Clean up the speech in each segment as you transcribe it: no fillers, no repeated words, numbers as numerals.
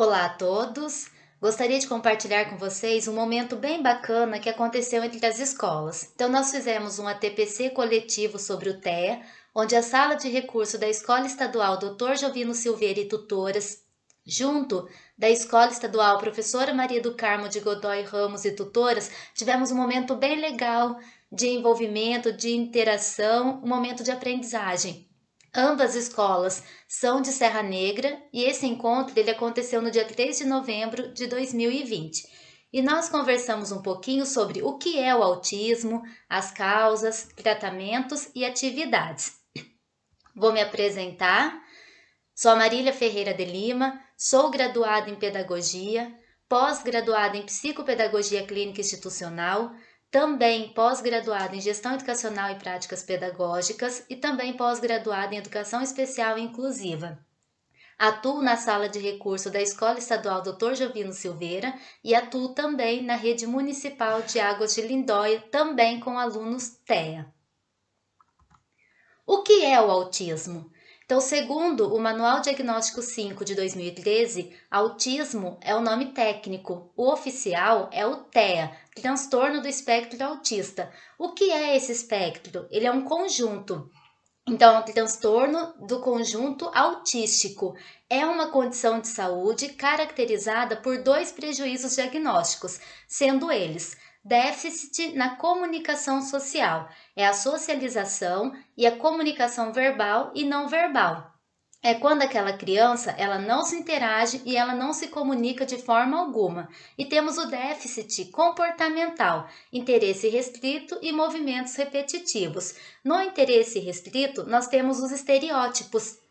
Olá a todos! Gostaria de compartilhar com vocês um momento bem bacana que aconteceu entre as escolas. Então, nós fizemos um ATPC coletivo sobre o TEA, onde a Sala de Recurso da Escola Estadual Dr. Jovino Silveira e tutoras, junto da Escola Estadual Professora Maria do Carmo de Godoy Ramos e tutoras, tivemos um momento bem legal de envolvimento, de interação, um momento de aprendizagem. Ambas escolas são de Serra Negra e esse encontro ele aconteceu no dia 3 de novembro de 2020. E nós conversamos um pouquinho sobre o que é o autismo, as causas, tratamentos e atividades. Vou me apresentar. Sou a Marília Ferreira de Lima, sou graduada em Pedagogia, pós-graduada em Psicopedagogia Clínica Institucional, também pós-graduada em Gestão Educacional e Práticas Pedagógicas e também pós-graduada em Educação Especial e Inclusiva. Atuo na Sala de Recurso da Escola Estadual Dr. Jovino Silveira e atuo também na Rede Municipal de Águas de Lindóia, também com alunos TEA. O que é o autismo? Então, segundo o Manual Diagnóstico 5 de 2013, autismo é o nome técnico, o oficial é o TEA, transtorno do espectro autista. O que é esse espectro? Ele é um conjunto. Então, é um transtorno do conjunto autístico. É uma condição de saúde caracterizada por dois prejuízos diagnósticos, sendo eles déficit na comunicação social, é a socialização e a comunicação verbal e não verbal. É quando aquela criança ela não se interage e ela não se comunica de forma alguma. E temos o déficit comportamental, interesse restrito e movimentos repetitivos. No interesse restrito, nós temos os estereótipos.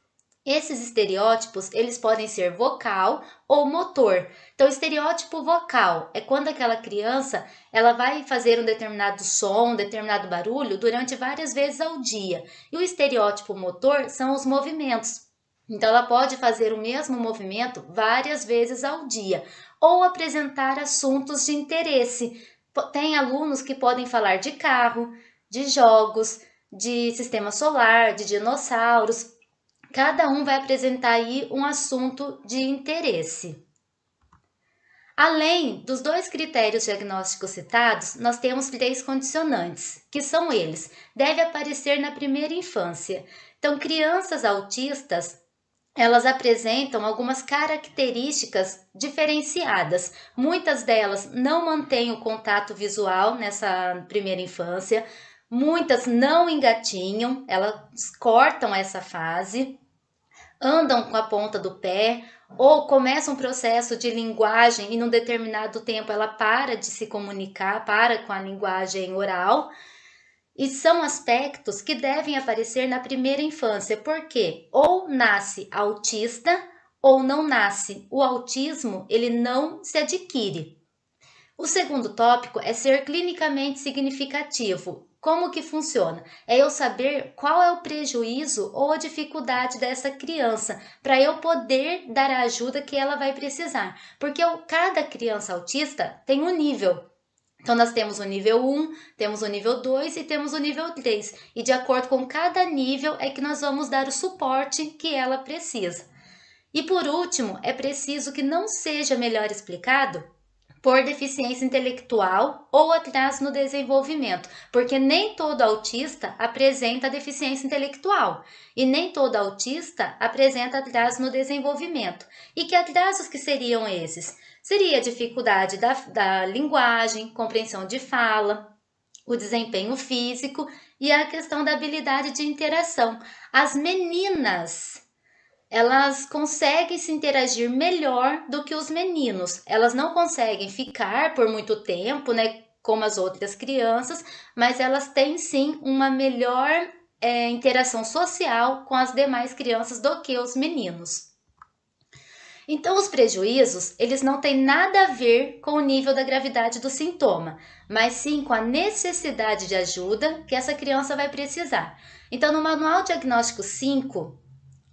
Esses estereótipos, eles podem ser vocal ou motor. Então, o estereótipo vocal é quando aquela criança, ela vai fazer um determinado som, um determinado barulho durante várias vezes ao dia. E o estereótipo motor são os movimentos. Então, ela pode fazer o mesmo movimento várias vezes ao dia ou apresentar assuntos de interesse. Tem alunos que podem falar de carro, de jogos, de sistema solar, de dinossauros. Cada um vai apresentar aí um assunto de interesse. Além dos dois critérios diagnósticos citados, nós temos 3 condicionantes, que são eles: deve aparecer na primeira infância. Então, crianças autistas, elas apresentam algumas características diferenciadas. Muitas delas não mantêm o contato visual nessa primeira infância, muitas não engatinham, elas cortam essa fase, andam com a ponta do pé ou começa um processo de linguagem e num determinado tempo ela para de se comunicar, para com a linguagem oral. E são aspectos que devem aparecer na primeira infância, porque ou nasce autista ou não nasce. O autismo, ele não se adquire. O segundo tópico é ser clinicamente significativo. Como que funciona? É eu saber qual é o prejuízo ou a dificuldade dessa criança, para eu poder dar a ajuda que ela vai precisar. Porque cada criança autista tem um nível. Então, nós temos o nível 1, temos o nível 2 e temos o nível 3. E de acordo com cada nível é que nós vamos dar o suporte que ela precisa. E por último, é preciso que não seja melhor explicado por deficiência intelectual ou atraso no desenvolvimento, porque nem todo autista apresenta deficiência intelectual e nem todo autista apresenta atraso no desenvolvimento. E que atrasos que seriam esses? Seria a dificuldade da linguagem, compreensão de fala, o desempenho físico e a questão da habilidade de interação. As meninas, elas conseguem se interagir melhor do que os meninos. Elas não conseguem ficar por muito tempo, né, como as outras crianças, mas elas têm sim uma melhor interação social com as demais crianças do que os meninos. Então, os prejuízos, eles não têm nada a ver com o nível da gravidade do sintoma, mas sim com a necessidade de ajuda que essa criança vai precisar. Então, no Manual Diagnóstico 5,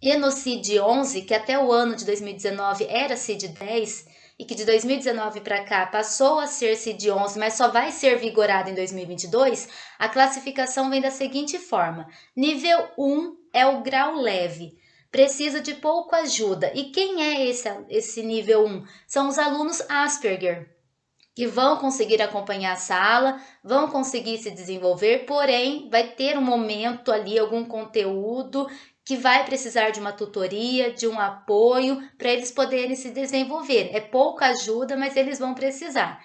e no CID-11, que até o ano de 2019 era CID-10, e que de 2019 para cá passou a ser CID-11, mas só vai ser vigorado em 2022, a classificação vem da seguinte forma: nível 1 é o grau leve. precisa de pouca ajuda. E quem é esse nível 1? São os alunos Asperger, que vão conseguir acompanhar a sala, vão conseguir se desenvolver, porém vai ter um momento ali, algum conteúdo que vai precisar de uma tutoria, de um apoio para eles poderem se desenvolver. É pouca ajuda, mas eles vão precisar.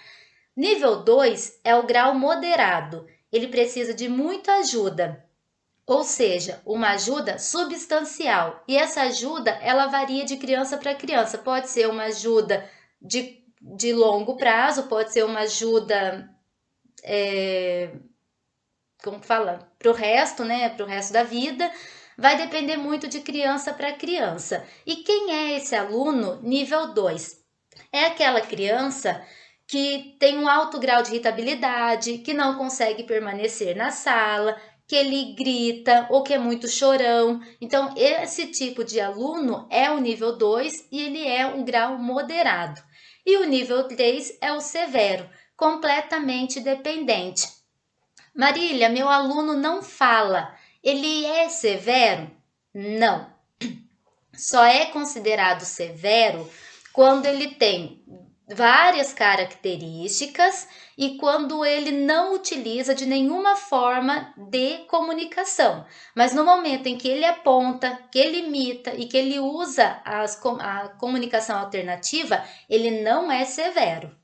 Nível 2 é o grau moderado. Ele precisa de muita ajuda, ou seja, uma ajuda substancial. E essa ajuda, ela varia de criança para criança. Pode ser uma ajuda de longo prazo, pode ser uma ajuda, como fala, para o resto, né? Para o resto da vida. Vai depender muito de criança para criança. E quem é esse aluno nível 2? É aquela criança que tem um alto grau de irritabilidade, que não consegue permanecer na sala, que ele grita ou que é muito chorão. Então, esse tipo de aluno é o nível 2 e ele é um grau moderado. E o nível 3 é o severo, completamente dependente. Marília, meu aluno não fala. Ele é severo? Não. Só é considerado severo quando ele tem várias características e quando ele não utiliza de nenhuma forma de comunicação. Mas no momento em que ele aponta, que ele imita e que ele usa a comunicação alternativa, ele não é severo.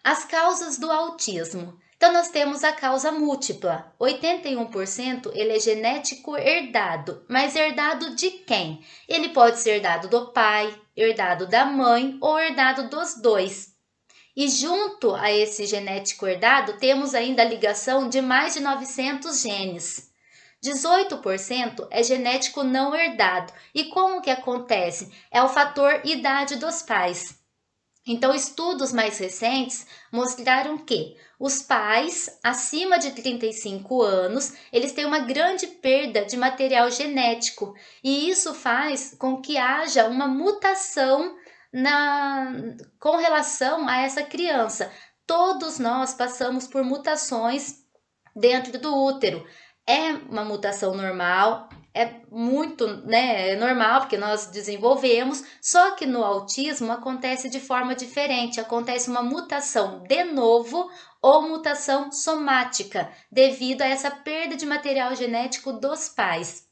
As causas do autismo. Então, nós temos a causa múltipla. 81% ele é genético herdado, mas herdado de quem? Ele pode ser herdado do pai, herdado da mãe ou herdado dos dois. E junto a esse genético herdado, temos ainda a ligação de mais de 900 genes. 18% é genético não herdado. E como que acontece? É o fator idade dos pais. Então, estudos mais recentes mostraram que os pais acima de 35 anos, eles têm uma grande perda de material genético, e isso faz com que haja uma mutação com relação a essa criança. Todos nós passamos por mutações dentro do útero. É uma mutação normal, é muito, né, é normal porque nós desenvolvemos, só que no autismo acontece de forma diferente, acontece uma mutação de novo ou mutação somática, devido a essa perda de material genético dos pais.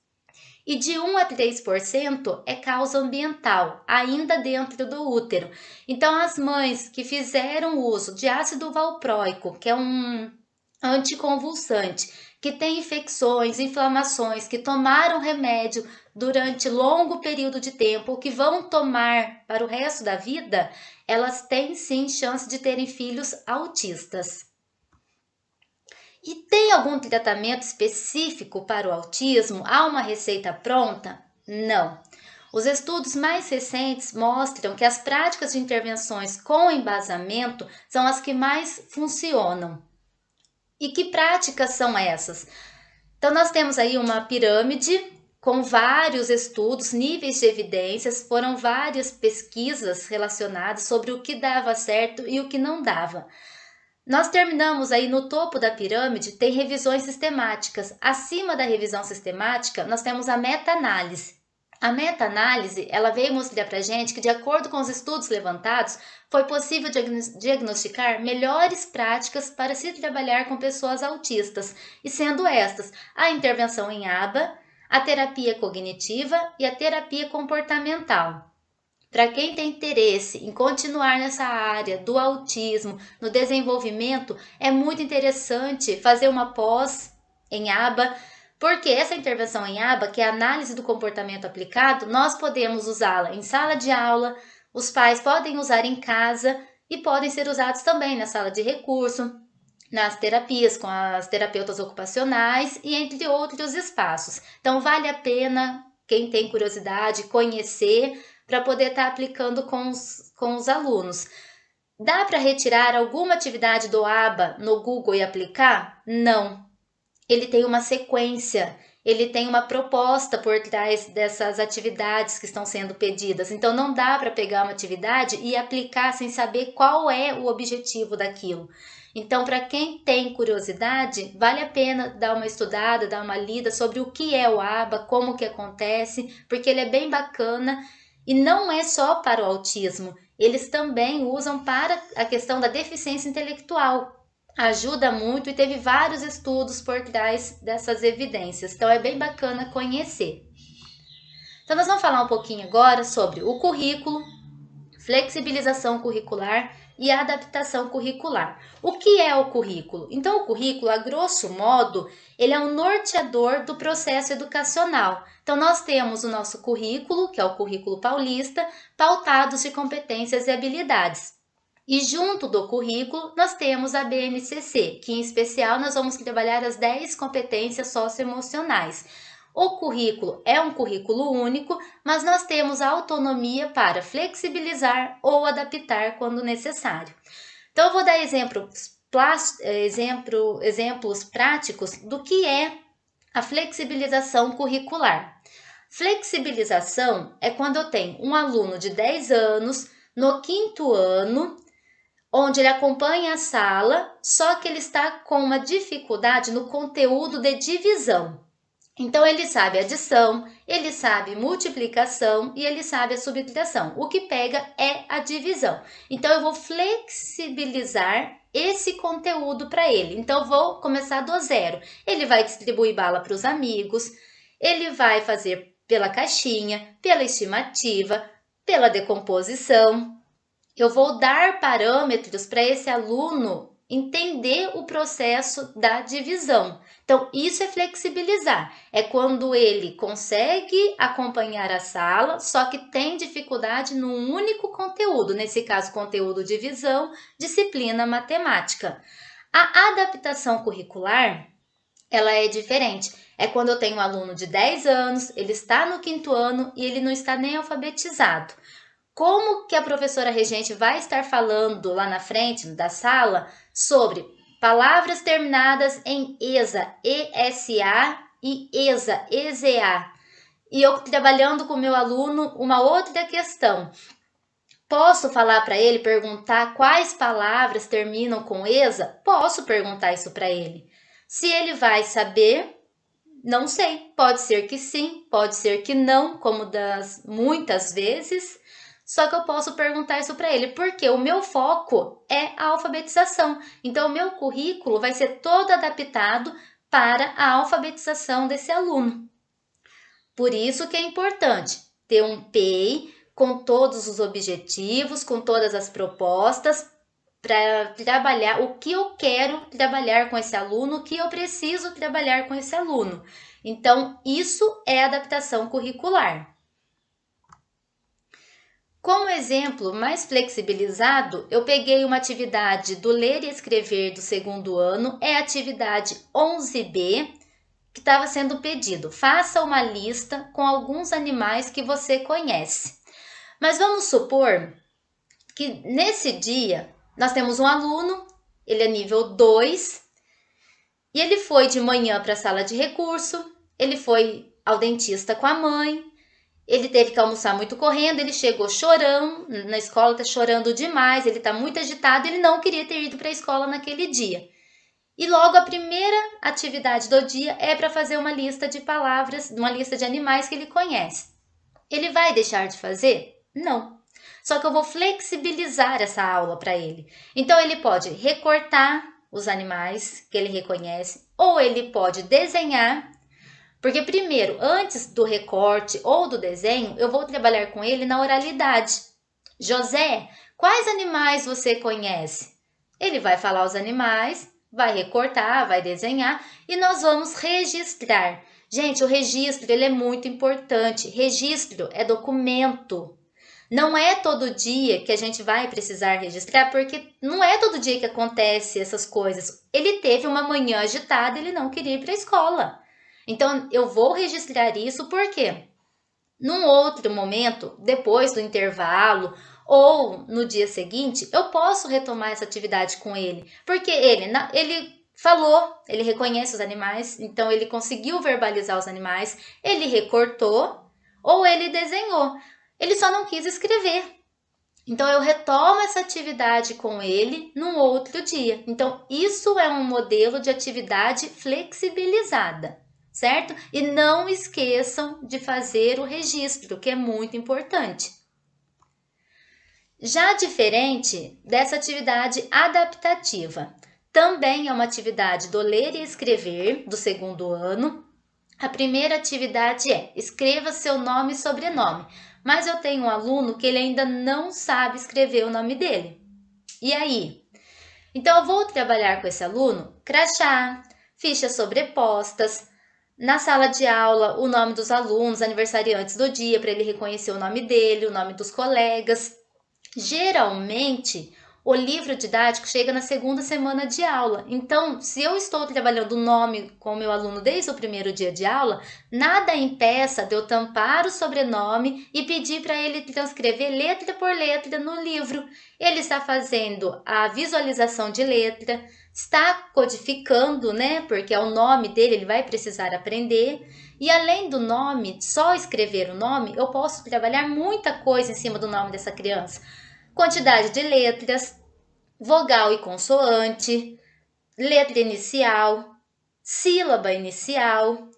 E de 1 a 3% é causa ambiental, ainda dentro do útero. Então, as mães que fizeram uso de ácido valproico, que é um anticonvulsante, que tem infecções, inflamações, que tomaram remédio durante longo período de tempo, ou que vão tomar para o resto da vida, elas têm sim chance de terem filhos autistas. E tem algum tratamento específico para o autismo? Há uma receita pronta? Não. Os estudos mais recentes mostram que as práticas de intervenções com embasamento são as que mais funcionam. E que práticas são essas? Então, nós temos aí uma pirâmide com vários estudos, níveis de evidências, foram várias pesquisas relacionadas sobre o que dava certo e o que não dava. Nós terminamos aí no topo da pirâmide, tem revisões sistemáticas. Acima da revisão sistemática, nós temos a meta-análise. A meta-análise, ela veio mostrar para a gente que, de acordo com os estudos levantados, foi possível diagnosticar melhores práticas para se trabalhar com pessoas autistas, e sendo estas a intervenção em aba, a terapia cognitiva e a terapia comportamental. Para quem tem interesse em continuar nessa área do autismo, no desenvolvimento, é muito interessante fazer uma pós em aba, porque essa intervenção em aba, que é a análise do comportamento aplicado, nós podemos usá-la em sala de aula, os pais podem usar em casa e podem ser usados também na sala de recurso, nas terapias com as terapeutas ocupacionais e entre outros espaços. Então vale a pena, quem tem curiosidade, conhecer para poder estar aplicando com os alunos. Dá para retirar alguma atividade do aba no Google e aplicar? Não. Ele tem uma sequência, ele tem uma proposta por trás dessas atividades que estão sendo pedidas. Então, não dá para pegar uma atividade e aplicar sem saber qual é o objetivo daquilo. Então, para quem tem curiosidade, vale a pena dar uma estudada, dar uma lida sobre o que é o ABA, como que acontece, porque ele é bem bacana e não é só para o autismo, eles também usam para a questão da deficiência intelectual. Ajuda muito e teve vários estudos por trás dessas evidências, então é bem bacana conhecer. Então nós vamos falar um pouquinho agora sobre o currículo, flexibilização curricular e adaptação curricular. O que é o currículo? Então o currículo, a grosso modo, ele é um norteador do processo educacional. Então nós temos o nosso currículo, que é o currículo paulista, pautados de competências e habilidades. E junto do currículo, nós temos a BNCC, que em especial nós vamos trabalhar as 10 competências socioemocionais. O currículo é um currículo único, mas nós temos a autonomia para flexibilizar ou adaptar quando necessário. Então, eu vou dar exemplos práticos do que é a flexibilização curricular. Flexibilização é quando eu tenho um aluno de 10 anos no 5º ano, onde ele acompanha a sala, só que ele está com uma dificuldade no conteúdo de divisão. Então, ele sabe adição, ele sabe multiplicação e ele sabe a subtração. O que pega é a divisão. Então, eu vou flexibilizar esse conteúdo para ele. Então, eu vou começar do zero. Ele vai distribuir bala para os amigos, ele vai fazer pela caixinha, pela estimativa, pela decomposição. Eu vou dar parâmetros para esse aluno entender o processo da divisão. Então, isso é flexibilizar. É quando ele consegue acompanhar a sala, só que tem dificuldade num único conteúdo, nesse caso, conteúdo divisão, disciplina matemática. A adaptação curricular, ela é diferente. É quando eu tenho um aluno de 10 anos, ele está no 5º ano e ele não está nem alfabetizado. Como que a professora regente vai estar falando lá na frente da sala sobre palavras terminadas em ESA, ESA e ESA, EZA. E eu trabalhando com o meu aluno uma outra questão. Posso falar para ele, perguntar quais palavras terminam com ESA? Posso perguntar isso para ele. Se ele vai saber, não sei. Pode ser que sim, pode ser que não, como das muitas vezes. Só que eu posso perguntar isso para ele, porque o meu foco é a alfabetização. Então, o meu currículo vai ser todo adaptado para a alfabetização desse aluno. Por isso que é importante ter um PEI com todos os objetivos, com todas as propostas, para trabalhar o que eu quero trabalhar com esse aluno, o que eu preciso trabalhar com esse aluno. Então, isso é adaptação curricular. Como exemplo mais flexibilizado, eu peguei uma atividade do ler e escrever do 2º ano, é a atividade 11B, que estava sendo pedido. Faça uma lista com alguns animais que você conhece. Mas vamos supor que nesse dia nós temos um aluno, ele é nível 2, e ele foi de manhã para a sala de recurso, ele foi ao dentista com a mãe, ele teve que almoçar muito correndo, ele chegou chorando, na escola está chorando demais, ele está muito agitado, ele não queria ter ido para a escola naquele dia. E logo a primeira atividade do dia é para fazer uma lista de palavras, uma lista de animais que ele conhece. Ele vai deixar de fazer? Não. Só que eu vou flexibilizar essa aula para ele. Então ele pode recortar os animais que ele reconhece, ou ele pode desenhar. Porque primeiro, antes do recorte ou do desenho, eu vou trabalhar com ele na oralidade. José, quais animais você conhece? Ele vai falar os animais, vai recortar, vai desenhar e nós vamos registrar. Gente, o registro ele é muito importante. Registro é documento. Não é todo dia que a gente vai precisar registrar, porque não é todo dia que acontece essas coisas. Ele teve uma manhã agitada, ele não queria ir para a escola. Então, eu vou registrar isso porque num outro momento, depois do intervalo ou no dia seguinte, eu posso retomar essa atividade com ele. Porque ele falou, ele reconhece os animais, então ele conseguiu verbalizar os animais, ele recortou ou ele desenhou. Ele só não quis escrever. Então, eu retomo essa atividade com ele num outro dia. Então, isso é um modelo de atividade flexibilizada, certo? E não esqueçam de fazer o registro, que é muito importante. Já diferente dessa atividade adaptativa, também é uma atividade do ler e escrever do segundo ano. A primeira atividade é escreva seu nome e sobrenome, mas eu tenho um aluno que ele ainda não sabe escrever o nome dele. E aí? Então eu vou trabalhar com esse aluno crachá, fichas sobrepostas, na sala de aula o nome dos alunos, aniversariantes do dia, para ele reconhecer o nome dele, o nome dos colegas. Geralmente, o livro didático chega na segunda semana de aula. Então, se eu estou trabalhando o nome com o meu aluno desde o primeiro dia de aula, nada impeça de eu tampar o sobrenome e pedir para ele transcrever letra por letra no livro. Ele está fazendo a visualização de letra, está codificando, né? Porque é o nome dele, ele vai precisar aprender. E além do nome, só escrever o nome, eu posso trabalhar muita coisa em cima do nome dessa criança. Quantidade de letras, vogal e consoante, letra inicial, sílaba inicial.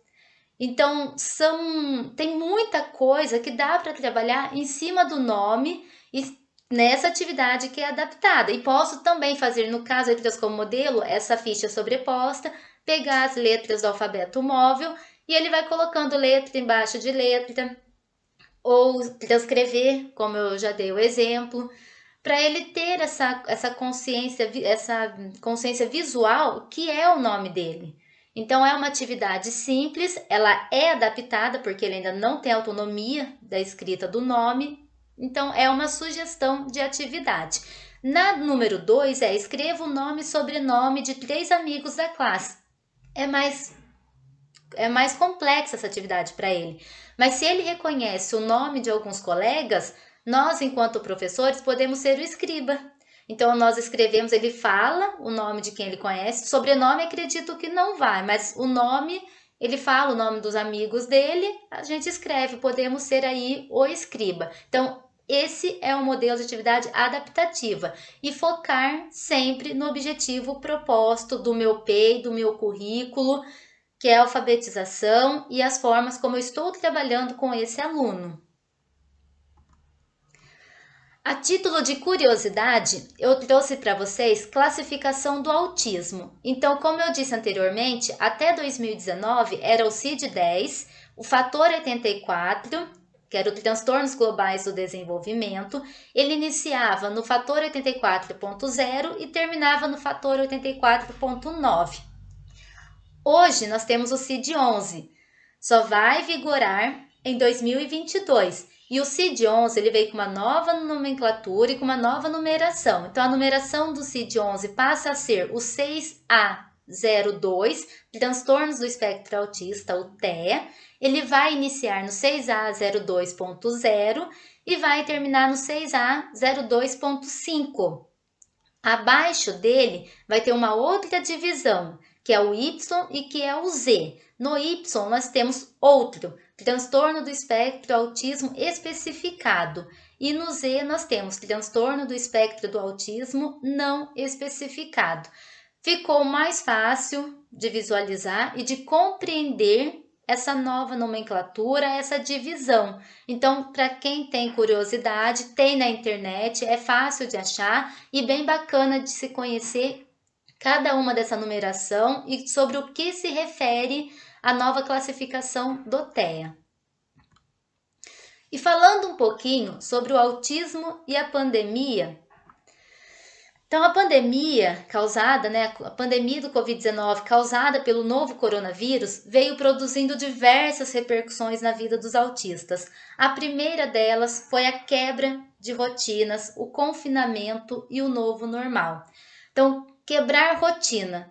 Então, tem muita coisa que dá para trabalhar em cima do nome e nessa atividade que é adaptada. E posso também fazer, no caso letras como modelo, essa ficha sobreposta, pegar as letras do alfabeto móvel e ele vai colocando letra embaixo de letra, ou transcrever, como eu já dei o exemplo, para ele ter essa consciência visual que é o nome dele. Então, é uma atividade simples, ela é adaptada, porque ele ainda não tem autonomia da escrita do nome, então é uma sugestão de atividade. Na número 2 escreva o nome e sobrenome de 3 amigos da classe. É mais complexa essa atividade para ele. Mas se ele reconhece o nome de alguns colegas, nós, enquanto professores, podemos ser o escriba. Então, nós escrevemos, ele fala o nome de quem ele conhece, sobrenome acredito que não vai, mas o nome, ele fala o nome dos amigos dele, a gente escreve, podemos ser aí o escriba. Então, esse é um modelo de atividade adaptativa e focar sempre no objetivo proposto do meu PEI, do meu currículo, que é a alfabetização e as formas como eu estou trabalhando com esse aluno. A título de curiosidade, eu trouxe para vocês classificação do autismo. Então, como eu disse anteriormente, até 2019 era o CID-10, o fator 84, que era o transtornos globais do desenvolvimento, ele iniciava no fator 84.0 e terminava no fator 84.9. Hoje nós temos o CID-11, só vai vigorar em 2022. E o CID-11 ele veio com uma nova nomenclatura e com uma nova numeração. Então, a numeração do CID-11 passa a ser o 6A02, Transtornos do Espectro Autista, o TEA. Ele vai iniciar no 6A02.0 e vai terminar no 6A02.5. Abaixo dele vai ter uma outra divisão, que é o Y e que é o Z. No Y nós temos outro, transtorno do espectro autismo especificado. E no Z nós temos transtorno do espectro do autismo não especificado. Ficou mais fácil de visualizar e de compreender essa nova nomenclatura, essa divisão. Então, para quem tem curiosidade, tem na internet, é fácil de achar e bem bacana de se conhecer cada uma dessa numeração e sobre o que se refere a nova classificação do TEA. E falando um pouquinho sobre o autismo e a pandemia. Então, a pandemia a pandemia do Covid-19 causada pelo novo coronavírus veio produzindo diversas repercussões na vida dos autistas. A primeira delas foi a quebra de rotinas, o confinamento e o novo normal. Então, quebrar rotina.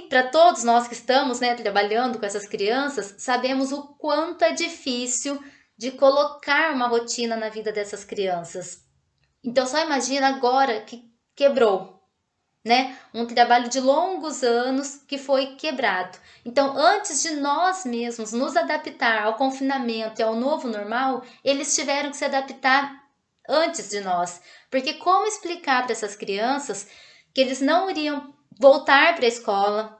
Para todos nós que estamos, trabalhando com essas crianças, sabemos o quanto é difícil de colocar uma rotina na vida dessas crianças. Então, só imagina agora que quebrou, um trabalho de longos anos que foi quebrado. Então, antes de nós mesmos nos adaptar ao confinamento e ao novo normal, eles tiveram que se adaptar antes de nós. Porque como explicar para essas crianças que eles não iriam voltar para a escola,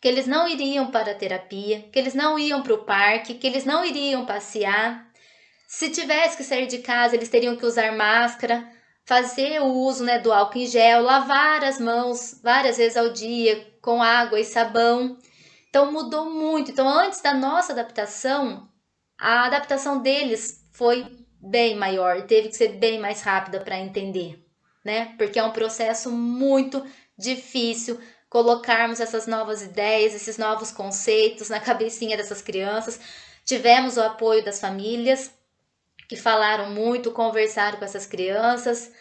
que eles não iriam para a terapia, que eles não iam para o parque, que eles não iriam passear. Se tivesse que sair de casa, eles teriam que usar máscara, fazer o uso, né, do álcool em gel, lavar as mãos várias vezes ao dia com água e sabão. Então mudou muito. Então antes da nossa adaptação, a adaptação deles foi bem maior, teve que ser bem mais rápida para entender, né? Porque é um processo muito difícil colocarmos essas novas ideias, esses novos conceitos na cabecinha dessas crianças. Tivemos o apoio das famílias, que falaram muito, conversaram com essas crianças,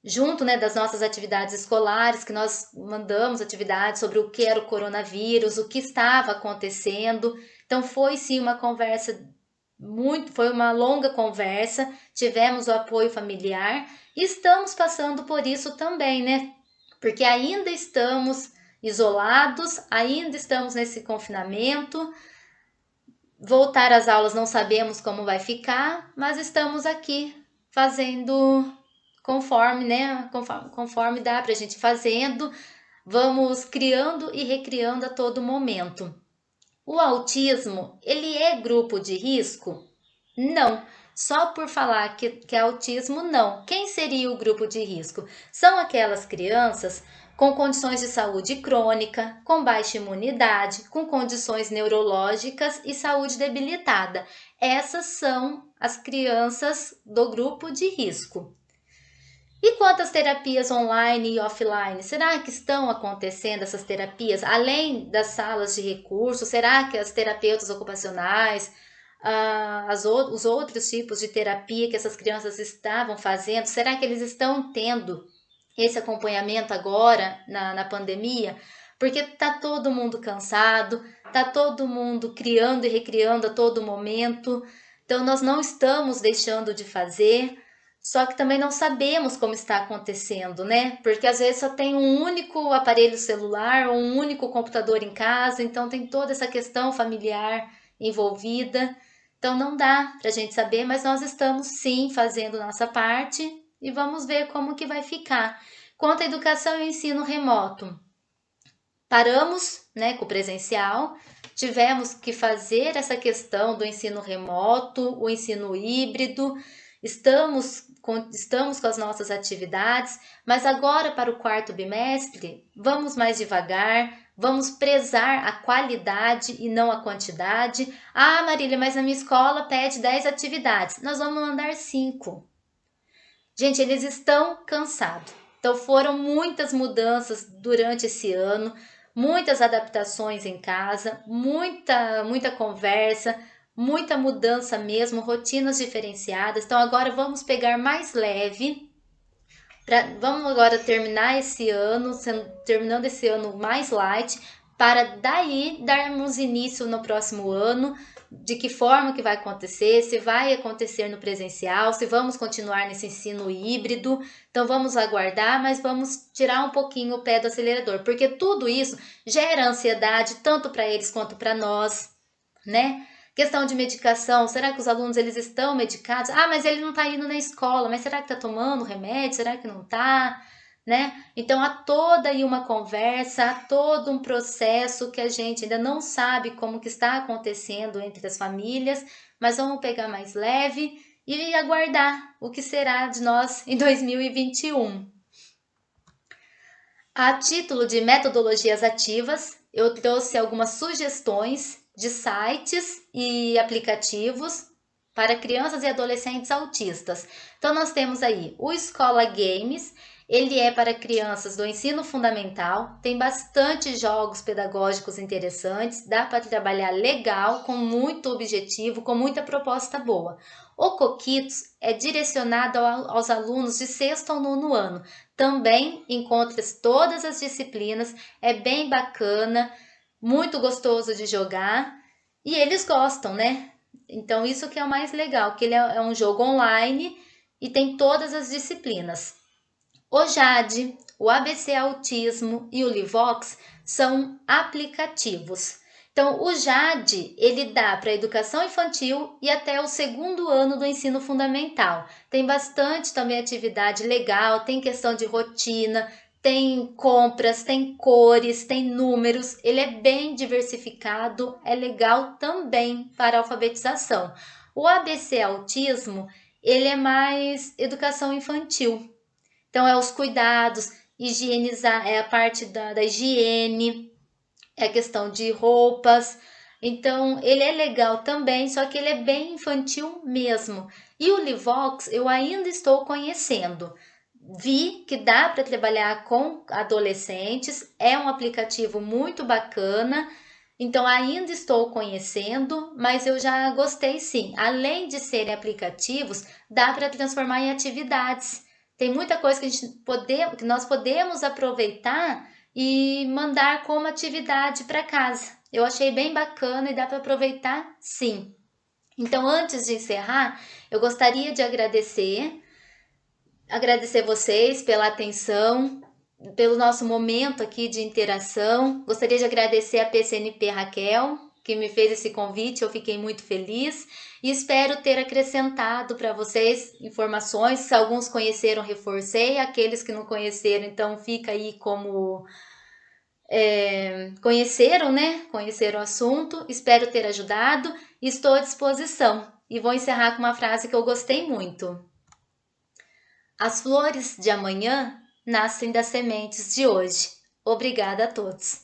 junto, né, das nossas atividades escolares, que nós mandamos atividades sobre o que era o coronavírus, o que estava acontecendo. Então foi sim uma conversa foi uma longa conversa, tivemos o apoio familiar e estamos passando por isso também, né? Porque ainda estamos isolados, ainda estamos nesse confinamento. Voltar às aulas não sabemos como vai ficar, mas estamos aqui fazendo conforme, né? Conforme dá para a gente fazendo, vamos criando e recriando a todo momento. O autismo, ele é grupo de risco? Não. Só por falar que é autismo, não. Quem seria o grupo de risco? São aquelas crianças com condições de saúde crônica, com baixa imunidade, com condições neurológicas e saúde debilitada. Essas são as crianças do grupo de risco. E quanto às terapias online e offline? Será que estão acontecendo essas terapias além das salas de recurso? Será que as terapeutas ocupacionais, os outros tipos de terapia que essas crianças estavam fazendo, será que eles estão tendo esse acompanhamento agora na pandemia? Porque tá todo mundo cansado, tá todo mundo criando e recriando a todo momento. Então nós não estamos deixando de fazer. Só que também não sabemos como está acontecendo, né? Porque às vezes só tem um único aparelho celular ou um único computador em casa, então tem toda essa questão familiar envolvida. Então não dá para a gente saber, mas nós estamos sim fazendo nossa parte e vamos ver como que vai ficar. Quanto à educação e ensino remoto, paramos, né, com o presencial, tivemos que fazer essa questão do ensino remoto, o ensino híbrido. Estamos com as nossas atividades, mas agora para o quarto bimestre, vamos mais devagar, vamos prezar a qualidade e não a quantidade. Ah, Marília, mas na minha escola pede 10 atividades, nós vamos mandar 5. Gente, eles estão cansados. Então foram muitas mudanças durante esse ano, muitas adaptações em casa, muita conversa, muita mudança mesmo, rotinas diferenciadas. Então agora vamos pegar mais leve. Vamos agora terminar esse ano, terminando esse ano mais light, para daí darmos início no próximo ano, de que forma que vai acontecer, se vai acontecer no presencial, se vamos continuar nesse ensino híbrido. Então vamos aguardar, mas vamos tirar um pouquinho o pé do acelerador, porque tudo isso gera ansiedade tanto para eles quanto para nós, né? Questão de medicação, será que os alunos eles estão medicados? Ah, mas ele não está indo na escola, mas será que está tomando remédio? Será que não está? Né? Então há toda aí uma conversa, há todo um processo que a gente ainda não sabe como que está acontecendo entre as famílias, mas vamos pegar mais leve e aguardar o que será de nós em 2021. A título de metodologias ativas, eu trouxe algumas sugestões de sites e aplicativos para crianças e adolescentes autistas. Então nós temos aí o Escola Games, ele é para crianças do ensino fundamental, tem bastante jogos pedagógicos interessantes, dá para trabalhar legal, com muito objetivo, com muita proposta boa. O Coquitos é direcionado aos alunos de sexto ao nono ano. Também encontra todas as disciplinas, é bem bacana, muito gostoso de jogar e eles gostam, né? Então isso que é o mais legal, que ele é um jogo online e tem todas as disciplinas. O Jade, o ABC Autismo e o Livox são aplicativos. Então, o JAD, ele dá para a educação infantil e até o 2º ano do ensino fundamental. Tem bastante também atividade legal, tem questão de rotina, tem compras, tem cores, tem números. Ele é bem diversificado, é legal também para a alfabetização. O ABC Autismo, ele é mais educação infantil. Então, é os cuidados, higienizar, é a parte da higiene, é a questão de roupas. Então, ele é legal também, só que ele é bem infantil mesmo. E o Livox eu ainda estou conhecendo. Vi que dá para trabalhar com adolescentes, é um aplicativo muito bacana. Então, ainda estou conhecendo, mas eu já gostei sim. Além de serem aplicativos, dá para transformar em atividades. Tem muita coisa que nós podemos aproveitar e mandar como atividade para casa. Eu achei bem bacana e dá para aproveitar sim. Então, antes de encerrar, eu gostaria de agradecer vocês pela atenção, pelo nosso momento aqui de interação. Gostaria de agradecer a PCNP Raquel, que me fez esse convite, eu fiquei muito feliz e espero ter acrescentado para vocês informações. Se alguns conheceram, reforcei, aqueles que não conheceram, então fica aí como conheceram, né? Conheceram o assunto, espero ter ajudado e estou à disposição. E vou encerrar com uma frase que eu gostei muito. As flores de amanhã nascem das sementes de hoje. Obrigada a todos.